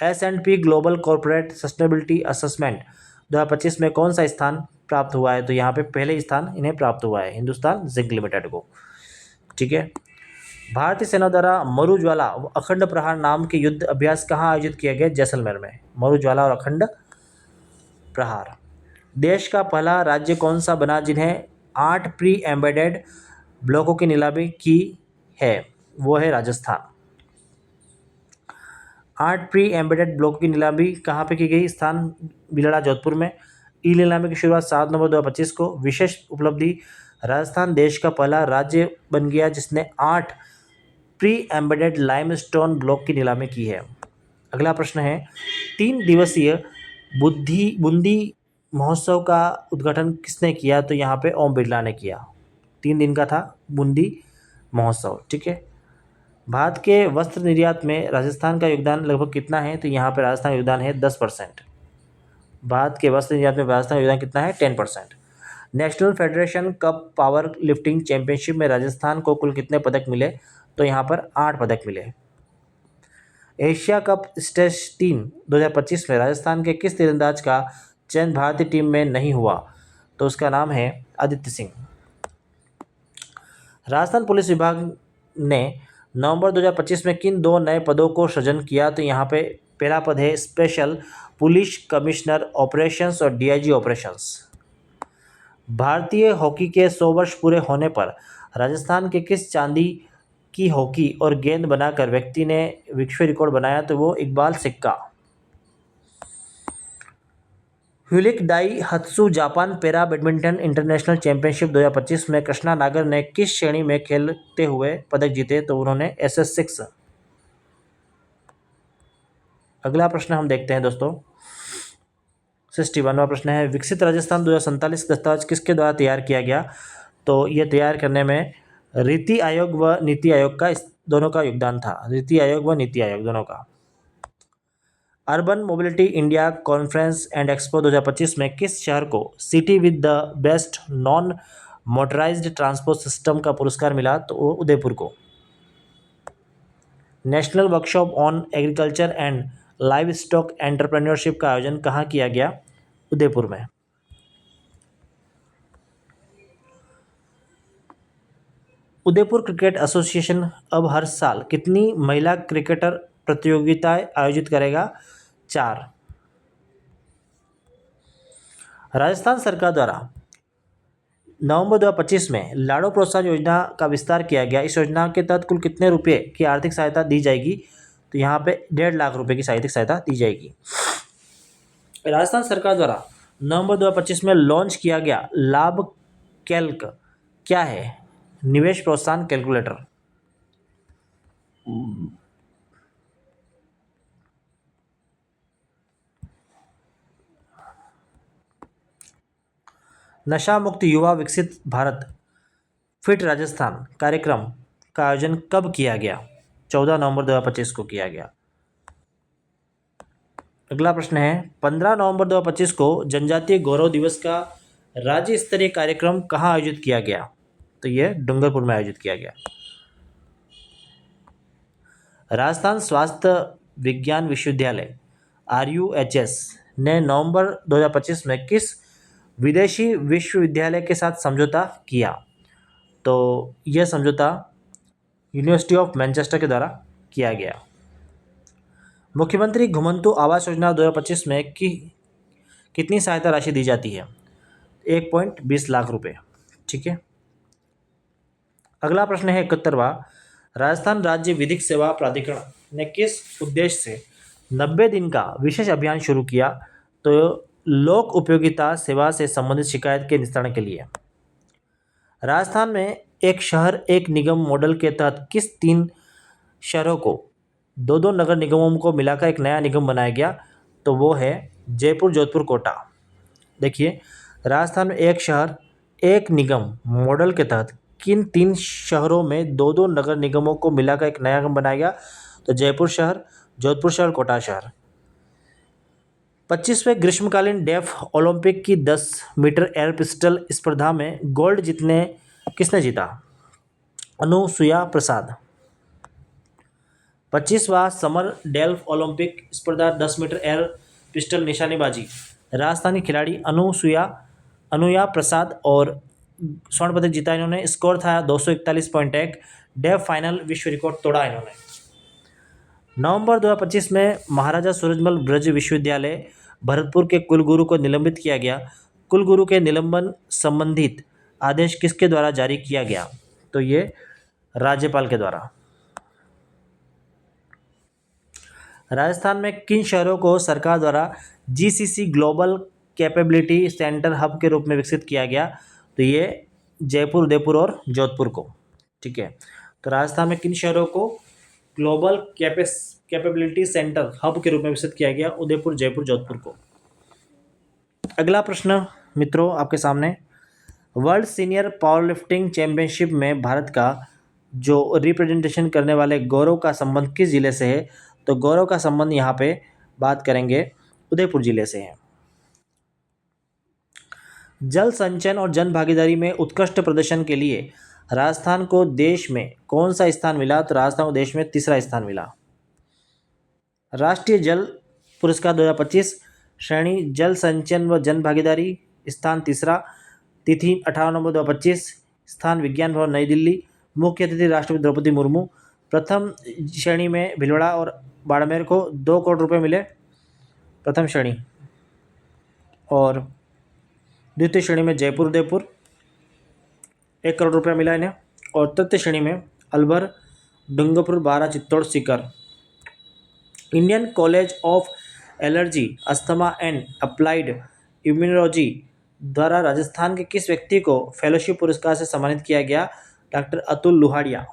[SPEAKER 1] S&P global corporate sustainability assessment 2025 में कौन सा स्थान प्राप्त हुआ है? तो यहाँ पे पहले स्थान इन्हें प्राप्त हुआ है, हिंदुस्तान जिंक लिमिटेड को। ठीक है। भारतीय सेना द्वारा मरुज्वाला व अखंड प्रहार नाम के युद्ध अभ्यास कहाँ आयोजित किया गया? जैसलमेर में। मरुज्वाला और अखंड प्रहार। देश का पहला राज्य कौन सा बना जिन्हें 8 प्री एम्बेडेड ब्लॉकों की नीलामी की है? वो है राजस्थान। 8 प्री एम्बेडेड ब्लॉकों की नीलामी कहाँ पे की गई? स्थान बिलड़ा, जोधपुर में। ई नीलामी की शुरुआत 7 नवंबर 2025 को। विशेष उपलब्धि, राजस्थान देश का पहला राज्य बन गया जिसने 8 प्री एम्बेडेड लाइमस्टोन ब्लॉक की नीलामी की है। अगला प्रश्न है, 3 दिवसीय बूंदी महोत्सव का उद्घाटन किसने किया? तो यहाँ पे ओम बिरला ने किया। 3 दिन का था बूंदी महोत्सव। ठीक है। भारत के वस्त्र निर्यात में राजस्थान का योगदान लगभग कितना है? तो यहाँ पे राजस्थान का योगदान है 10%। भारत के वस्त्र निर्यात में राजस्थान का योगदान कितना है? 10%। National federation cup power lifting championship में राजस्थान को कुल कितने पदक मिले? तो यहाँ पर 8 पदक मिले। एशिया कप टेस्ट टीम 2025 में राजस्थान के किस तीरंदाज का चयन भारतीय टीम में नहीं हुआ? तो उसका नाम है आदित्य सिंह। राजस्थान पुलिस विभाग ने नवंबर 2025 में किन 2 नए पदों को सृजन किया? तो यहाँ पे पहला पद है स्पेशल पुलिस कमिश्नर ऑपरेशंस और डीआईजी ऑपरेशंस। भारतीय हॉकी के 100 वर्ष पूरे होने पर राजस्थान के किस चांदी की हॉकी और गेंद बनाकर व्यक्ति ने विश्व रिकॉर्ड बनाया? तो वो Iqbal Sikka. Hulic Daihatsu Japan para badminton international championship 2025 में कृष्णा नागर ने किस श्रेणी में खेलते हुए पदक जीते? तो उन्होंने SS6। अगला प्रश्न हम देखते हैं दोस्तों, 61वां प्रश्न है, विकसित राजस्थान 2047 दस्तावेज किसके द्वारा तैयार किया गया? तो ये तैयार करने में रीति आयोग व नीति आयोग का दोनों का योगदान था। नीति आयोग व नीति आयोग दोनों का। Urban mobility India conference and expo 2025 में किस शहर को city with the best non motorised transport system का पुरस्कार मिला? तो वो उदयपुर को। National workshop on agriculture and live stock entrepreneurship का आयोजन कहाँ किया गया? उदयपुर में। उदयपुर क्रिकेट एसोसिएशन अब हर साल कितनी महिला क्रिकेटर प्रतियोगिताएं आयोजित करेगा? 4। राजस्थान सरकार द्वारा नवंबर 2025 में लाड़ो प्रोत्साहन योजना का विस्तार किया गया। इस योजना के तहत कुल कितने रुपए की आर्थिक सहायता दी जाएगी? तो यहाँ पे 1.5 लाख रुपए की आर्थिक सहायता दी जाएगी। राजस्थान सरकार द्वारा नवंबर 2025 में लॉन्च किया गया लाभ कैल्क क्या है? निवेश प्रोत्साहन कैलकुलेटर। नशा मुक्त युवा विकसित भारत फिट राजस्थान कार्यक्रम का आयोजन कब किया गया? 14 नवंबर 2025 को किया गया। अगला प्रश्न है, 15 नवंबर 2025 को जनजातीय गौरव दिवस का राज्य स्तरीय कार्यक्रम कहाँ आयोजित किया गया? तो यह डूंगरपुर में आयोजित किया गया। राजस्थान स्वास्थ्य विज्ञान विश्वविद्यालय RUHS ने नवंबर 2025 में किस विदेशी विश्वविद्यालय के साथ समझौता किया? तो यह समझौता यूनिवर्सिटी ऑफ मैनचेस्टर के द्वारा किया गया। मुख्यमंत्री घुमंतु आवास योजना 2025 में कितनी सहायता राशि दी जाती है? 1.20 लाख रुपए। ठीक है। अगला प्रश्न है 71वां, राजस्थान राज्य विधिक सेवा प्राधिकरण ने किस उद्देश्य से 90 दिन का विशेष अभियान शुरू किया? तो लोक उपयोगिता सेवा से संबंधित शिकायत के निस्तारण के लिए। राजस्थान में एक शहर एक निगम मॉडल के तहत किस 3 शहरों को 2 नगर निगमों को मिलाकर एक नया निगम बनाया गया? तो वो है जयपुर, जोधपुर, कोटा। देखिए, राजस्थान में एक शहर एक निगम मॉडल के तहत किन 3 शहरों में 2 नगर निगमों को मिलाकर एक नया निगम बनाया गया? तो जयपुर शहर, जोधपुर शहर, कोटा शहर। 25वें ग्रीष्मकालीन डेफ ओलंपिक की 10 मीटर एयर पिस्टल स्पर्धा में गोल्ड किसने जीता? अनुसुया प्रसाद। 25वां समर डेल्फ ओलंपिक स्पर्धा 10 मीटर एयर पिस्टल निशानेबाजी, राजस्थानी खिलाड़ी अनुया प्रसाद और स्वर्ण पदक जीता इन्होंने। स्कोर था 241.1। डेव फाइनल विश्व रिकॉर्ड तोड़ा इन्होंने। नवंबर 2025 में महाराजा सूरजमल ब्रज विश्वविद्यालय भरतपुर के कुलगुरु को निलंबित किया गया। कुलगुरु के निलंबन संबंधित आदेश किसके द्वारा जारी किया गया? तो ये राज्यपाल के द्वारा। राजस्थान में किन शहरों को सरकार द्वारा GCC global capability centre hub के रूप में विकसित किया गया? तो ये जयपुर, उदयपुर और जोधपुर को। ठीक है, तो राजस्थान में किन शहरों को ग्लोबल कैपेबिलिटी सेंटर हब के रूप में विकसित किया गया? उदयपुर, जयपुर, जोधपुर को। अगला प्रश्न मित्रों आपके सामने, वर्ल्ड सीनियर पावरलिफ्टिंग चैंपियनशिप में भारत का जो रिप्रेजेंटेशन करने वाले गौरव का संबंध किस जिले से है? तो गौरव का संबंध यहाँ पे बात करेंगे उदयपुर जिले से है। जल संचयन और जन भागीदारी में उत्कृष्ट प्रदर्शन के लिए राजस्थान को देश में कौन सा स्थान मिला? तो राजस्थान को देश में तीसरा स्थान मिला। राष्ट्रीय जल पुरस्कार 2025 श्रेणी जल संचयन व जन भागीदारी, स्थान तीसरा, तिथि 18 नवंबर 2025, स्थान विज्ञान भवन नई दिल्ली, मुख्य अतिथि राष्ट्रपति द्रौपदी मुर्मू। प्रथम श्रेणी में भिलवाड़ा और बाड़मेर को 2 करोड़ रुपए मिले प्रथम श्रेणी, और द्वितीय श्रेणी में जयपुर, उदयपुर 1 करोड़ रुपया मिला इन्हें, और तृतीय श्रेणी में अलवर, डूंगरपुर, बारा, Chittor, Sikar. Indian college of allergy, asthma and applied immunology द्वारा राजस्थान के किस व्यक्ति को फेलोशिप पुरस्कार से सम्मानित किया गया? डॉक्टर अतुल लुहाड़िया।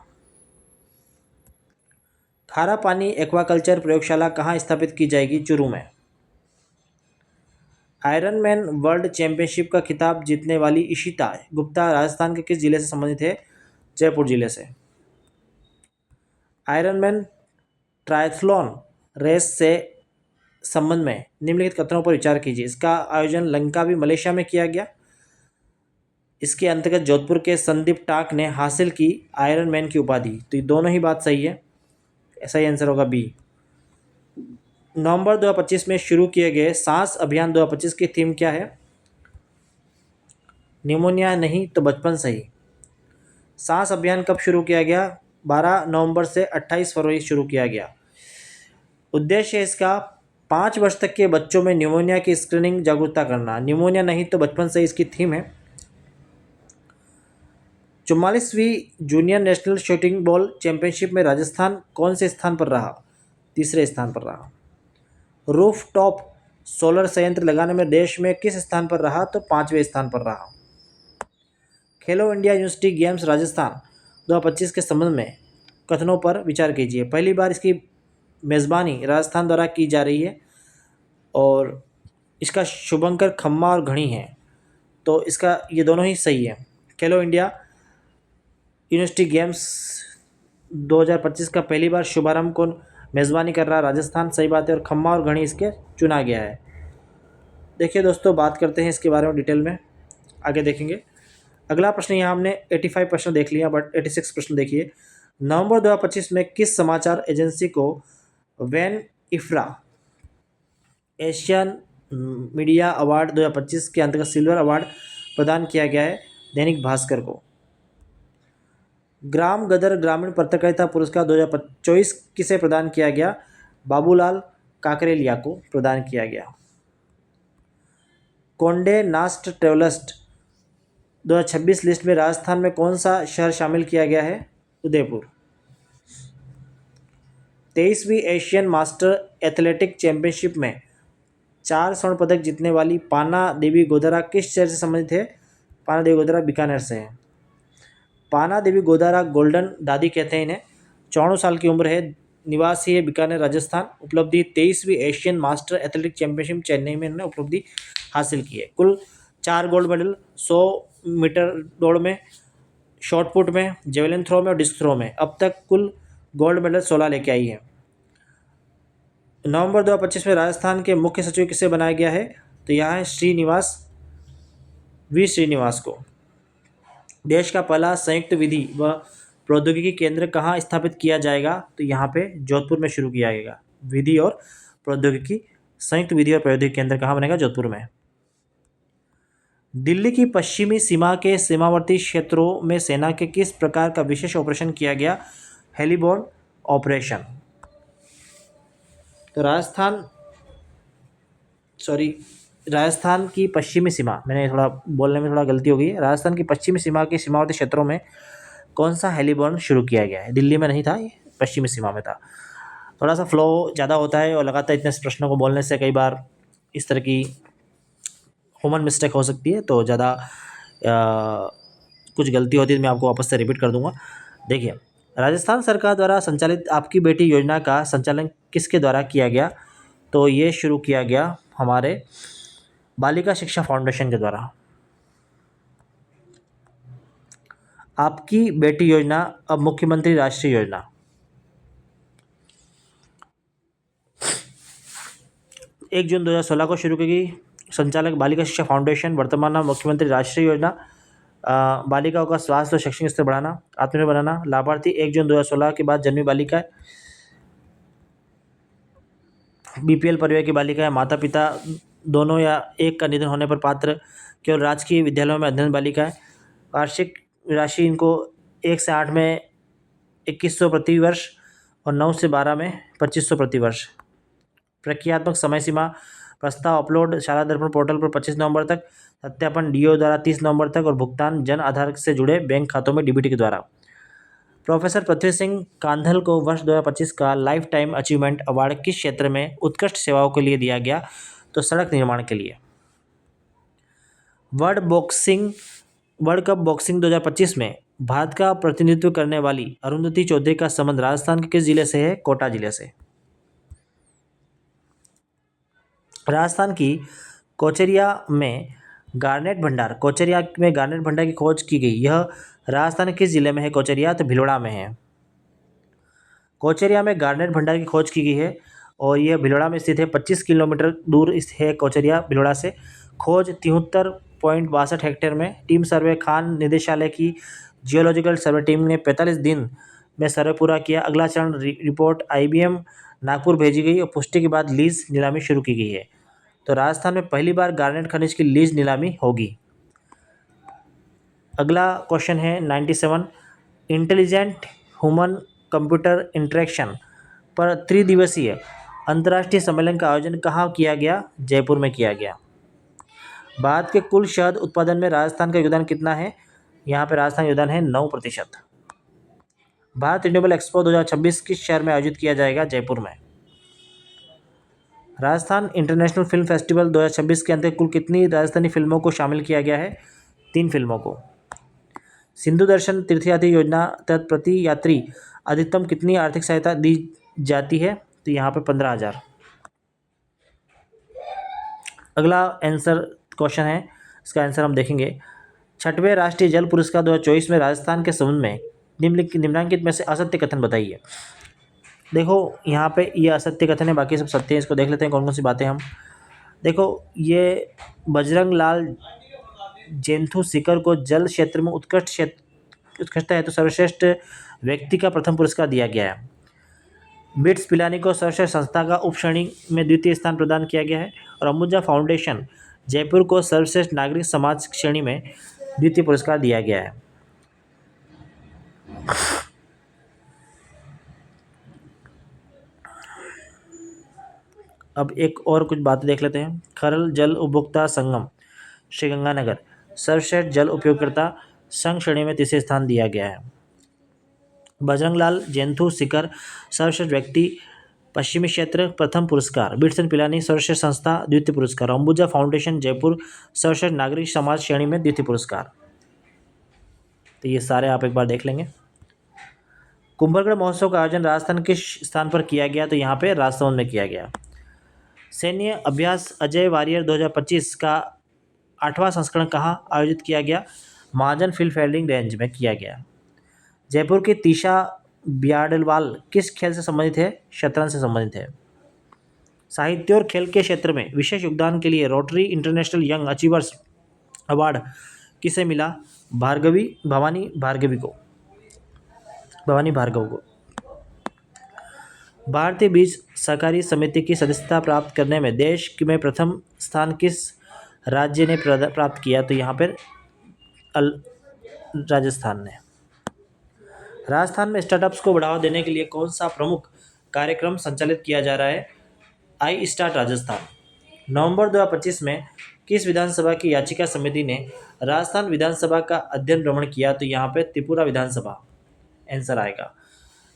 [SPEAKER 1] खारा पानी एक्वाकल्चर प्रयोगशाला कहाँ स्थापित की जाएगी? चूरू में। आयरनमैन वर्ल्ड चैंपियनशिप का खिताब जीतने वाली इशिता गुप्ता राजस्थान के किस जिले से संबंधित है? जयपुर जिले से। आयरनमैन ट्रायथलॉन रेस से संबंध में निम्नलिखित कथनों पर विचार कीजिए। इसका आयोजन लंकावी, मलेशिया में किया गया। इसके अंतर्गत जोधपुर के संदीप टाक ने हासिल की आयरन मैन की उपाधि। तो ये दोनों ही बात सही है, सही आंसर होगा बी। नवंबर 2025 में शुरू किए गए सांस अभियान 2025 की थीम क्या है? निमोनिया नहीं तो बचपन सही। सांस अभियान कब शुरू किया गया? 12 नवंबर से 28 फरवरी शुरू किया गया। उद्देश्य इसका 5 वर्ष तक के बच्चों में निमोनिया की स्क्रीनिंग जागरूकता करना। निमोनिया नहीं तो बचपन से इसकी थीम है। 44वीं junior national shooting ball championship में राजस्थान कौन से स्थान पर रहा? तीसरे स्थान पर रहा। रूफ टॉप सोलर संयंत्र लगाने में देश में किस स्थान पर रहा? तो 5वें स्थान पर रहा। खेलो इंडिया यूनिवर्सिटी गेम्स राजस्थान 2025 के संबंध में कथनों पर विचार कीजिए। पहली बार इसकी मेज़बानी राजस्थान द्वारा की जा रही है और इसका शुभंकर खम्मा और घड़ी हैं, तो इसका ये दोनों ही सही है। खेलो इंडिया यूनिवर्सिटी गेम्स 2025 का पहली बार शुभारंभ कौन मेज़बानी कर रहा? राजस्थान, सही बात है, और खम्मा और घड़ी इसके चुना गया है। देखिए दोस्तों, बात करते हैं इसके बारे में डिटेल में, आगे देखेंगे। अगला प्रश्न यहाँ हमने 85 प्रश्न देख लिया, बट 86 प्रश्न देखिए। नवंबर 2025 में किस समाचार एजेंसी को वैन इफ्रा एशियन मीडिया अवार्ड 2025 के अंतर्गत सिल्वर अवार्ड प्रदान किया गया है? दैनिक भास्कर को। ग्राम गदर ग्रामीण पत्रकारिता पुरस्कार 2024 किसे प्रदान किया गया? बाबूलाल काकरेलिया को प्रदान किया गया। कोंडे नास्ट ट्रेवल्स 2026 लिस्ट में राजस्थान में कौन सा शहर शामिल किया गया है? उदयपुर। 23वीं एशियन मास्टर एथलेटिक चैंपियनशिप में 4 स्वर्ण पदक जीतने वाली पाना देवी गोदारा किस शहर से संबंधित है? पाना देवी गोदारा बीकानेर से है। पाना देवी गोदारा गोल्डन दादी कहते हैं इन्हें। 94 साल की उम्र है, निवासी है बीकानेर राजस्थान। उपलब्धि 23वीं Asian master athletic championship Chennai में इन्होंने उपलब्धि हासिल की है। कुल 4 गोल्ड मेडल 100 मीटर दौड़ में, शॉटपुट में, जेवलिन थ्रो में और डिस्क थ्रो में। अब तक कुल गोल्ड मेडल 16 लेके आई है। नवंबर 2025 में राजस्थान के मुख्य सचिव किसे बनाया गया है? तो यहाँ है श्रीनिवास को। देश का पहला संयुक्त विधि व प्रौद्योगिकी केंद्र कहाँ स्थापित किया जाएगा? तो यहाँ पे जोधपुर में शुरू किया जाएगा। विधि और प्रौद्योगिकी संयुक्त विधि और प्रौद्योगिकी केंद्र कहाँ बनेगा? जोधपुर में। दिल्ली की पश्चिमी सीमा के सीमावर्ती क्षेत्रों में सेना के किस प्रकार का विशेष ऑपरेशन किया गया? Heliborne operation. तो राजस्थान की पश्चिमी सीमा, मैंने थोड़ा बोलने में थोड़ा गलती हो गई है। राजस्थान की पश्चिमी सीमा के सीमावर्ती क्षेत्रों में कौन सा हेलीबोर्न शुरू किया गया है? दिल्ली में नहीं था, ये पश्चिमी सीमा में था। थोड़ा सा फ्लो ज़्यादा होता है और लगातार इतने प्रश्नों को बोलने से कई बार इस तरह की ह्यूमन मिस्टेक हो सकती है, तो ज़्यादा कुछ गलती होती है तो मैं आपको वापस से रिपीट कर दूंगा। देखिए, राजस्थान सरकार द्वारा संचालित आपकी बेटी योजना का संचालन किसके द्वारा किया गया? तो ये शुरू किया गया हमारे बालिका शिक्षा फाउंडेशन के द्वारा। आपकी बेटी योजना अब मुख्यमंत्री राष्ट्रीय योजना। 1 जून 2016 को शुरू की गई। संचालक बालिका शिक्षा फाउंडेशन, वर्तमान नाम मुख्यमंत्री राष्ट्रीय योजना। बालिकाओं का स्वास्थ्य और शैक्षणिक स्तर बढ़ाना, आत्मनिर्भर बनाना। लाभार्थी 1 जून 2016 के बाद जन्मी बालिका, बीपीएल परिवार की बालिका है, माता पिता दोनों या एक का निधन होने पर पात्र केवल राजकीय विद्यालयों में अध्ययन बालिका है। वार्षिक राशि इनको 1 से 8 में 2100 प्रति वर्ष और 9 से 12 में 2500 प्रति वर्ष। प्रक्रियात्मक समय सीमा, प्रस्ताव अपलोड शाला दर्पण पोर्टल पर 25 नवंबर तक, सत्यापन डीओ द्वारा 30 नवंबर तक और भुगतान जन आधार से जुड़े बैंक खातों में डीबीटी के द्वारा। प्रोफेसर पृथ्वी सिंह कांधल को वर्ष 2025 का लाइफ टाइम अचीवमेंट अवार्ड किस क्षेत्र में उत्कृष्ट सेवाओं के लिए दिया गया? तो सड़क निर्माण के लिए। वर्ल्ड कप बॉक्सिंग 2025 में भारत का प्रतिनिधित्व करने वाली अरुंधति चौधरी का संबंध राजस्थान के किस जिले से है? कोटा जिले से। राजस्थान की कोचरिया में गार्नेट भंडार की खोज की गई। यह राजस्थान के किस जिले में है? कोचरिया, तो भीलवाड़ा में है। कोचरिया में गार्नेट भंडार की खोज की गई है और यह भीलवाड़ा में स्थित है। 25 किलोमीटर दूर है कोचरिया भीलवाड़ा से। खोज 73.62 हेक्टेयर में। टीम सर्वे खान निदेशालय की जियोलॉजिकल सर्वे टीम ने 45 दिन में सर्वे पूरा किया। अगला चरण रिपोर्ट IBM नागपुर भेजी गई और पुष्टि के बाद लीज नीलामी शुरू की गई है। तो राजस्थान में पहली बार गार्नेट खनिज की लीज नीलामी होगी। अगला क्वेश्चन है 97, इंटेलिजेंट ह्यूमन कंप्यूटर इंटरेक्शन पर त्रिदिवसीय अंतर्राष्ट्रीय सम्मेलन का आयोजन कहाँ किया गया? जयपुर में किया गया। भारत के कुल शहद उत्पादन में राजस्थान का योगदान कितना है? यहाँ पे राजस्थान योगदान है 9%। भारत रिन्यूएबल एक्सपो 2026 किस शहर में आयोजित किया जाएगा? जयपुर में। राजस्थान इंटरनेशनल फिल्म फेस्टिवल 2026 के अंतर्गत कुल कितनी राजस्थानी फिल्मों को शामिल किया गया है? 3 फिल्मों को। सिंधु दर्शन तीर्थयात्री योजना तहत प्रति यात्री अधिकतम कितनी आर्थिक सहायता दी जाती है? तो यहाँ पे 15,000। अगला आंसर क्वेश्चन है, इसका आंसर हम देखेंगे। 6वें राष्ट्रीय जल पुरस्कार 2024 में राजस्थान के संबंध में निम्नलिखित में से असत्य कथन बताइए। देखो, यहाँ पे ये असत्य कथन है, बाकी सब सत्य है। इसको देख लेते हैं कौन कौन सी बातें हम। देखो, ये बजरंग लाल जेंथू सीकर को जल क्षेत्र में उत्कृष्टता हेतु सर्वश्रेष्ठ व्यक्ति का प्रथम पुरस्कार दिया गया है। बिट्स पिलानी को सर्वश्रेष्ठ संस्था का उपश्रेणी में द्वितीय स्थान प्रदान किया गया है और अंबुजा फाउंडेशन जयपुर को सर्वश्रेष्ठ नागरिक समाज श्रेणी में द्वितीय पुरस्कार दिया गया है। अब एक और कुछ बातें देख लेते हैं। खरल जल उपभोक्ता संगम श्रीगंगानगर सर्वश्रेष्ठ जल उपयोगकर्ता संघ श्रेणी में तीसरे स्थान दिया गया है। बजरंग लाल जेंथू सीकर सर्वश्रेष्ठ व्यक्ति पश्चिमी क्षेत्र प्रथम पुरस्कार। बिट्स एंड पिलानी सर्वश्रेष्ठ संस्था द्वितीय पुरस्कार। अंबुजा फाउंडेशन जयपुर सर्वश्रेष्ठ नागरिक समाज श्रेणी में द्वितीय पुरस्कार। तो ये सारे आप एक बार देख लेंगे। कुंभलगढ़ महोत्सव का आयोजन राजस्थान किस स्थान पर किया गया? तो यहाँ पे राजसमंद में किया गया। सैन्य अभ्यास अजय वॉरियर 2025 का 8वां संस्करण कहाँ आयोजित किया गया? महाजन फील्ड फायरिंग रेंज में किया गया। जयपुर की तीशा ब्याडलवाल किस खेल से संबंधित है? शतरंज से संबंधित है। साहित्य और खेल के क्षेत्र में विशेष योगदान के लिए rotary international young achievers award किसे मिला? भवानी भार्गवी को। भवानी भार्गव को। भारतीय बीज सहकारी समिति की सदस्यता प्राप्त करने में देश में प्रथम स्थान किस राज्य ने प्राप्त किया? तो यहाँ पर राजस्थान ने। राजस्थान में स्टार्टअप्स को बढ़ावा देने के लिए कौन सा प्रमुख कार्यक्रम संचालित किया जा रहा है? I start Rajasthan. नवंबर 2025 में किस विधानसभा की याचिका समिति ने राजस्थान विधानसभा का अध्ययन भ्रमण किया? तो यहाँ पे त्रिपुरा विधानसभा आंसर आएगा।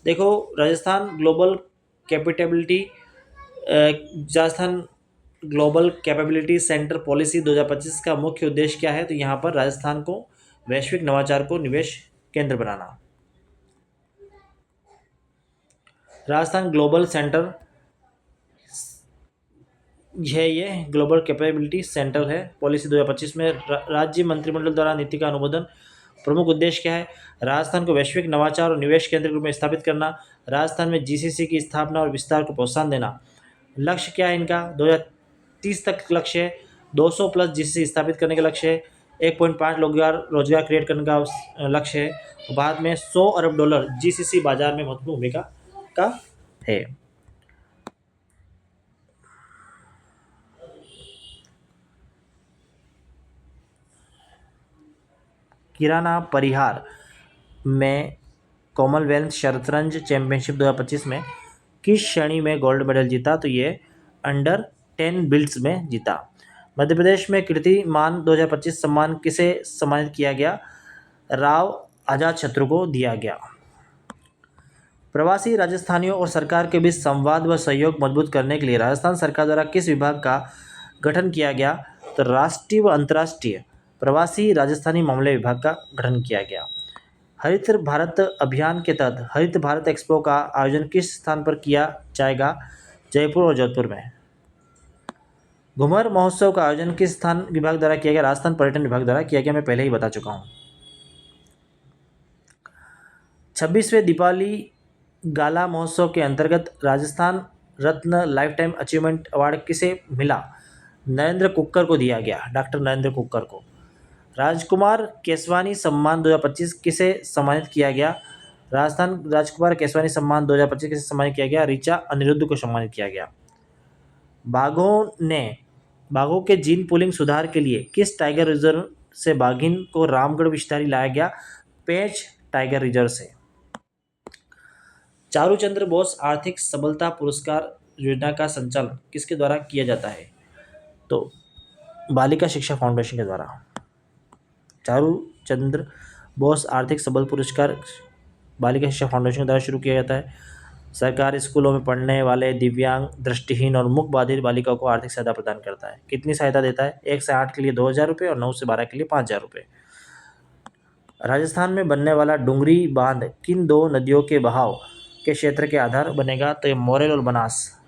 [SPEAKER 1] देखो, Rajasthan global capability centre policy 2025 का मुख्य उद्देश्य क्या है? तो यहाँ पर राजस्थान को वैश्विक नवाचार को निवेश केंद्र बनाना। राजस्थान ग्लोबल सेंटर ये ग्लोबल कैपेबिलिटी सेंटर है। पॉलिसी 2025 में राज्य मंत्रिमंडल द्वारा नीति का अनुमोदन। प्रमुख उद्देश्य क्या है? राजस्थान को वैश्विक नवाचार और निवेश केंद्र के रूप में स्थापित करना। राजस्थान में जीसीसी की स्थापना और विस्तार को प्रोत्साहन देना। लक्ष्य क्या है इनका? 2030 तक लक्ष्य है। 200 प्लस जीसीसी स्थापित करने का लक्ष्य है। 1.5 रोजगार क्रिएट करने का लक्ष्य है। बाद में $100 अरब जीसीसी बाजार में महत्वपूर्ण भूमिका का है। किराना परिहार में कॉमनवेल्थ शतरंज चैंपियनशिप 2025 में किस श्रेणी में गोल्ड मेडल जीता? तो ये अंडर 10 बिल्ड्स में जीता। मध्य प्रदेश में कीर्तिमान 2025 सम्मान किसे सम्मानित किया गया? राव अजातशत्रु को दिया गया। प्रवासी राजस्थानियों और सरकार के बीच संवाद व सहयोग मजबूत करने के लिए राजस्थान सरकार द्वारा किस विभाग का गठन किया गया? तो राष्ट्रीय व अंतर्राष्ट्रीय प्रवासी राजस्थानी मामले विभाग का गठन किया गया। हरित भारत अभियान के तहत हरित भारत एक्सपो का आयोजन किस स्थान पर किया जाएगा? जयपुर और जोधपुर में। घुमर महोत्सव का आयोजन किस स्थान विभाग द्वारा किया गया? राजस्थान पर्यटन विभाग द्वारा किया गया। मैं पहले ही बता चुका हूँ। 26वें दीपावली गाला महोत्सव के अंतर्गत राजस्थान रत्न लाइफ टाइम अचीवमेंट अवार्ड किसे मिला? नरेंद्र कुक्कर को दिया गया, डॉक्टर नरेंद्र कुक्कर को। राजकुमार केसवानी सम्मान 2025 किसे सम्मानित किया गया? राजस्थान राजकुमार केसवानी सम्मान 2025 किसे सम्मानित किया गया? ऋचा अनिरुद्ध को सम्मानित किया गया। बाघों के जीन पूलिंग सुधार के लिए किस टाइगर रिजर्व से बाघिन को रामगढ़ विषधारी लाया गया? पेंच टाइगर रिजर्व से। चारूचंद्र बोस आर्थिक सबलता पुरस्कार योजना का संचालन किसके द्वारा किया जाता है? तो बालिका शिक्षा फाउंडेशन के द्वारा। चारूचंद्र बोस आर्थिक सबल पुरस्कार बालिका शिक्षा फाउंडेशन के द्वारा शुरू किया जाता है। सरकार स्कूलों में पढ़ने वाले दिव्यांग, दृष्टिहीन और मुख बाधित बालिकाओं को आर्थिक सहायता प्रदान करता है। कितनी सहायता देता है? 1 से 8 के लिए 2,000 रुपये और 9 से 12 के लिए 5,000 रुपये। राजस्थान में बनने वाला डुंगरी बांध किन 2 नदियों के बहाव के क्षेत्र के आधार बनेगा? तो ये मोरेल और बनास।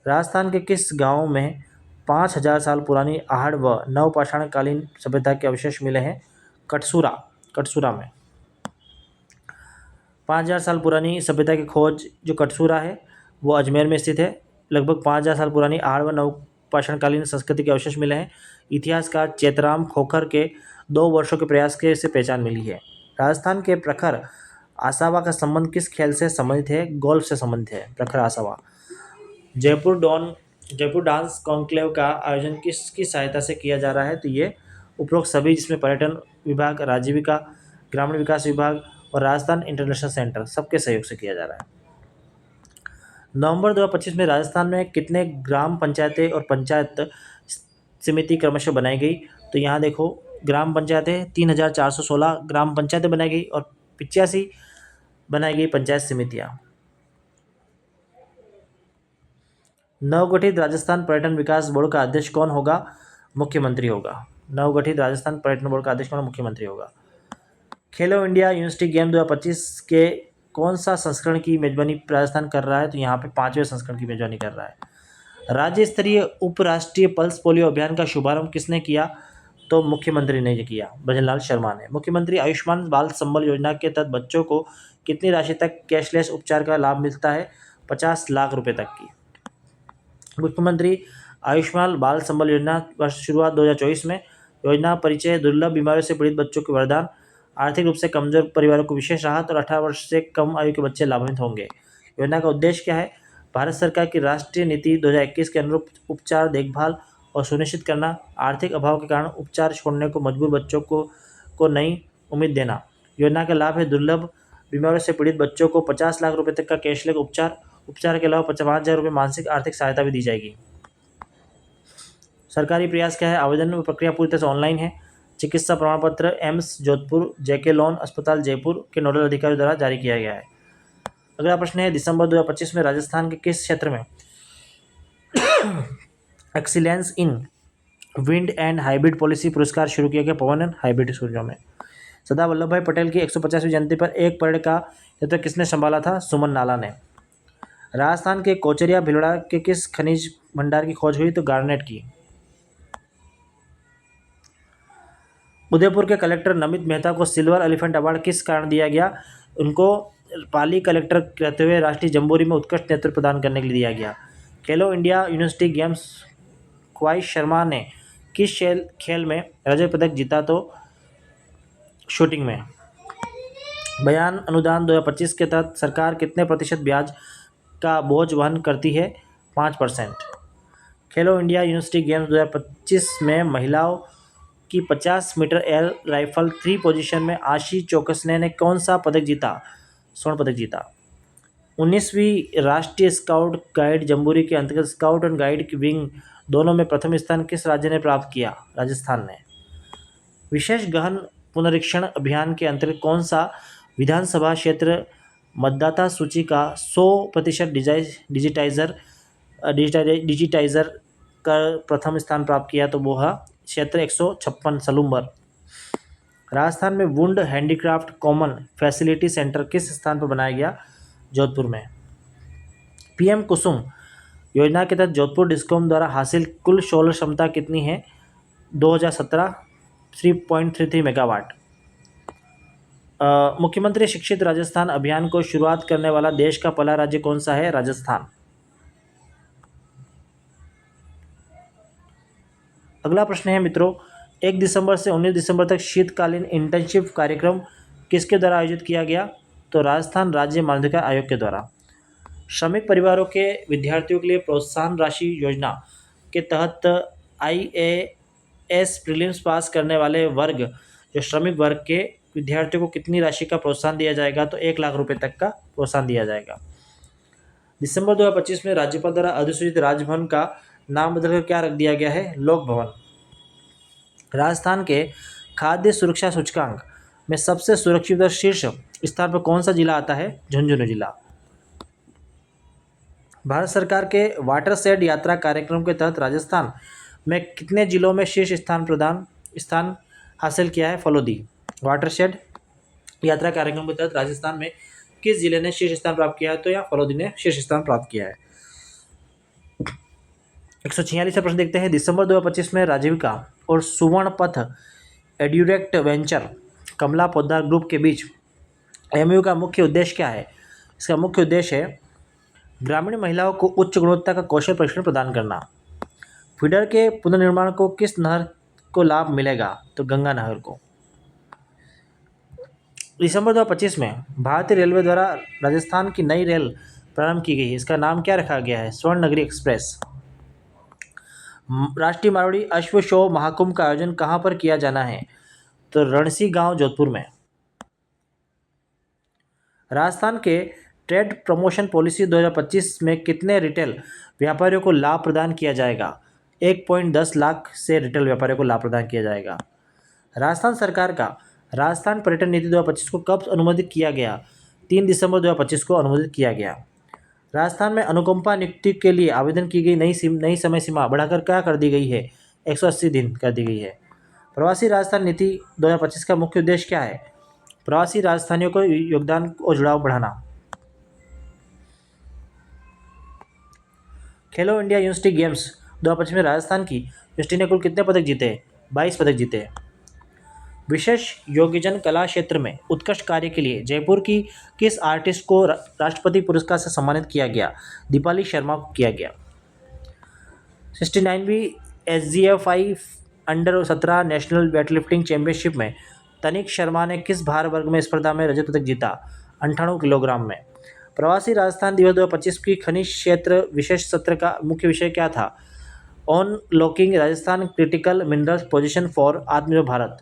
[SPEAKER 1] राजस्थान के किस गांव में 5,000 साल पुरानी आहड़ व नवपाषाण कालीन सभ्यता के अवशेष मिले हैं? कटसूरा में 5,000 साल पुरानी सभ्यता की खोज जो कटसूरा है वो अजमेर में स्थित है। लगभग 5,000 साल पुरानी आहड़ व नवपाषाणकालीन संस्कृति के अवशेष मिले हैं। इतिहासकार चेतराम खोखर के 2 वर्षों के प्रयास के से पहचान मिली है। राजस्थान के प्रखर आसावा का संबंध किस खेल से संबंधित है? गोल्फ से संबंधित है प्रखर आसावा। जयपुर डांस कॉन्क्लेव का आयोजन किसकी सहायता से किया जा रहा है? तो ये उपरोक्त सभी, जिसमें पर्यटन विभाग, राजीविका, ग्रामीण विकास विभाग और राजस्थान इंटरनेशनल सेंटर सबके सहयोग से किया जा रहा है। नवंबर 2025 में राजस्थान में कितने ग्राम पंचायतें और पंचायत समिति क्रमशः बनाई गई? तो यहाँ देखो, ग्राम पंचायतें 3,416 ग्राम पंचायतें बनाई गई और 85 बनाई गई पंचायत समितियाँ। नवगठित राजस्थान पर्यटन विकास बोर्ड का अध्यक्ष कौन होगा? मुख्यमंत्री होगा। नवगठित राजस्थान पर्यटन बोर्ड का अध्यक्ष कौन? मुख्यमंत्री होगा। खेलो इंडिया यूनिवर्सिटी गेम 2025 के कौन सा संस्करण की मेजबानी राजस्थान कर रहा है? तो यहाँ पे 5वें संस्करण की मेजबानी कर रहा है। राज्य स्तरीय उपराष्ट्रीय पल्स पोलियो अभियान का शुभारंभ किसने किया? तो मुख्यमंत्री ने किया, भजनलाल शर्मा ने। मुख्यमंत्री आयुष्मान बाल संबल योजना के तहत बच्चों को कितनी राशि तक कैशलेस उपचार का लाभ मिलता है? 50 लाख रुपए तक की। मुख्यमंत्री आयुष्मान बाल संबल योजना वर्ष शुरुआत 2024 में। योजना परिचय दुर्लभ बीमारियों से पीड़ित बच्चों के वरदान। आर्थिक रूप से कमजोर परिवारों को विशेष राहत और 18 वर्ष से कम आयु के बच्चे लाभान्वित होंगे। योजना का उद्देश्य क्या है? भारत सरकार की राष्ट्रीय नीति 2021 के अनुरूप उपचार, देखभाल और सुनिश्चित करना, आर्थिक अभाव के कारण उपचार छोड़ने को मजबूर बच्चों को नई उम्मीद देना। योजना का लाभ है दुर्लभ बीमारियों से पीड़ित बच्चों को 50 लाख रुपए तक का कैशलेस उपचार के अलावा 55,000 रुपये मानसिक आर्थिक सहायता भी दी जाएगी। सरकारी प्रयास क्या है? आवेदन प्रक्रिया पूरी तरह से ऑनलाइन है। चिकित्सा प्रमाण पत्र एम्स जोधपुर, जेके लोन अस्पताल जयपुर के नोडल अधिकारियों द्वारा जारी किया गया है। अगला प्रश्न है, दिसंबर 2025 में राजस्थान के किस क्षेत्र में excellence in wind and hybrid policy पुरस्कार शुरू किया गया? पवन एंड हाइब्रिड सूर्यों में। सरदार वल्लभ भाई पटेल की 150वीं जयंती पर एक परेड का नेतृत्व किसने संभाला था? सुमन नाला ने। राजस्थान के कोचरिया भिलवाड़ा के किस खनिज भंडार की खोज हुई? तो गार्नेट की। उदयपुर के कलेक्टर नमित मेहता को सिल्वर एलिफेंट अवार्ड किस कारण दिया गया? उनको पाली कलेक्टर रहते हुए राष्ट्रीय जम्बूरी में उत्कृष्ट नेतृत्व प्रदान करने के लिए दिया गया। खेलो इंडिया यूनिवर्सिटी गेम्स ख्वाहिश शर्मा ने किस खेल में रजत पदक जीता? तो शूटिंग में। बयान अनुदान 2025 के तहत सरकार कितने प्रतिशत ब्याज का बोझ वहन करती है? 5%। खेलो इंडिया यूनिवर्सिटी गेम्स 2025 में महिलाओं की 50 मीटर एयर राइफल 3 पोजीशन में आशी चौकसने ने कौन सा पदक जीता? स्वर्ण पदक जीता। 19वीं राष्ट्रीय स्काउट गाइड जम्बूरी के अंतर्गत स्काउट एंड गाइड की विंग दोनों में प्रथम स्थान किस राज्य ने प्राप्त किया? राजस्थान ने। विशेष गहन पुनरीक्षण अभियान के अंतर्गत कौन सा विधानसभा क्षेत्र मतदाता सूची का 100% डिजिटाइजर कर प्रथम स्थान प्राप्त किया? तो वो है क्षेत्र 156 सलूम्बर। राजस्थान में wound handicraft common facility centre किस स्थान पर बनाया गया? जोधपुर में। पीएम कुसुम योजना के तहत जोधपुर डिस्कॉम द्वारा हासिल कुल सोलर क्षमता कितनी है? 2017 3.33 मेगावाट। मुख्यमंत्री शिक्षित राजस्थान अभियान को शुरुआत करने वाला देश का पहला राज्य कौन सा है? राजस्थान। अगला प्रश्न है मित्रों, 1 दिसंबर से 19 दिसंबर तक शीतकालीन इंटर्नशिप कार्यक्रम किसके द्वारा आयोजित किया गया? तो राजस्थान राज्य माध्यमिक आयोग के द्वारा। श्रमिक परिवारों के विद्यार्थियों के लिए प्रोत्साहन राशि योजना के तहत IAS प्रीलिम्स पास करने वाले वर्ग जो श्रमिक वर्ग के विद्यार्थियों को कितनी राशि का प्रोत्साहन दिया जाएगा? तो 1 लाख रुपए तक का प्रोत्साहन दिया जाएगा। दिसंबर 2025 में राज्यपाल द्वारा अधिसूचित राजभवन का नाम बदलकर क्या रख दिया गया है? लोक भवन। राजस्थान के खाद्य सुरक्षा सूचकांक में सबसे सुरक्षित और शीर्ष स्थान पर कौन सा जिला आता है? झुंझुनू जिला। भारत सरकार के वाटरशेड यात्रा कार्यक्रम के तहत राजस्थान में कितने जिलों में शीर्ष स्थान हासिल किया है? फलोदी। वाटरशेड यात्रा कार्यक्रम के तहत राजस्थान में किस जिले ने शीर्ष स्थान प्राप्त किया है? तो यहाँ फलोदी ने शीर्ष स्थान प्राप्त किया है। 146 प्रश्न देखते हैं। दिसंबर 2025 में राजीविका और सुवर्ण पथ एड्यूरेक्ट वेंचर कमला पोद्दार ग्रुप के बीच MOU का मुख्य उद्देश्य क्या है? इसका मुख्य उद्देश्य है ग्रामीण महिलाओं को उच्च गुणवत्ता का कौशल प्रशिक्षण प्रदान करना। फीडर के पुनर्निर्माण को किस नहर को लाभ मिलेगा? तो गंगा नहर को। दिसंबर 2025 में भारतीय रेलवे द्वारा राजस्थान की नई रेल प्रारंभ की गई है। इसका नाम क्या रखा गया है? स्वर्ण नगरी एक्सप्रेस। राष्ट्रीय मारवाड़ी अश्व शो महाकुंभ का आयोजन कहाँ पर किया जाना है? तो रणसी गांव जोधपुर में। राजस्थान के ट्रेड प्रमोशन पॉलिसी 2025 में कितने रिटेल व्यापारियों को लाभ प्रदान किया जाएगा? 1.10 लाख से रिटेल व्यापारियों को लाभ प्रदान किया जाएगा। राजस्थान सरकार का राजस्थान पर्यटन नीति 2025 को कब अनुमोदित किया गया? 3 दिसंबर 2025 को अनुमोदित किया गया। राजस्थान में अनुकंपा नियुक्ति के लिए आवेदन की गई नई समय सीमा बढ़ाकर क्या कर दी गई है? 180 दिन कर दी गई है। प्रवासी राजस्थान नीति 2025 का मुख्य उद्देश्य क्या है? प्रवासी राजस्थानियों को योगदान और जुड़ाव बढ़ाना। खेलो इंडिया यूनिवर्सिटी गेम्स 2025 में राजस्थान की यूनिवर्सिटी ने कुल कितने पदक जीते? 22 पदक जीते। विशेष योग्यजन कला क्षेत्र में उत्कृष्ट कार्य के लिए जयपुर की किस आर्टिस्ट को राष्ट्रपति पुरस्कार से सम्मानित किया गया? दीपाली शर्मा को किया गया। 69वीं SGFI under 17 national weightlifting championship में तनिक शर्मा ने किस भार वर्ग में स्पर्धा में रजत पदक जीता? 98 किलोग्राम में। प्रवासी राजस्थान दिवस 2025 की खनिज क्षेत्र विशेष सत्र का मुख्य विषय क्या था? On locking Rajasthan critical minerals position for आत्मनिर्भर भारत।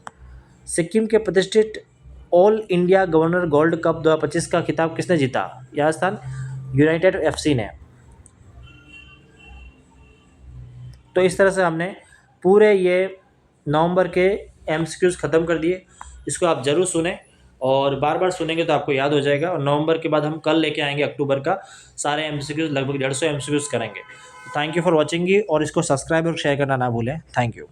[SPEAKER 1] सिक्किम के प्रतिष्ठित all India governor gold cup 2025 का खिताब किसने जीता? राजस्थान यूनाइटेड एफसी ने। तो इस तरह से हमने पूरे ये नवंबर के एमसीक्यूज़ ख़त्म कर दिए। इसको आप ज़रूर सुने और बार बार सुनेंगे तो आपको याद हो जाएगा। और नवंबर के बाद हम कल लेके आएंगे अक्टूबर का सारे एमसीक्यूज़, लगभग 150 एमसीक्यूज़ करेंगे। थैंक यू फॉर वॉचिंग और इसको सब्सक्राइब और शेयर करना ना भूलें। Thank you.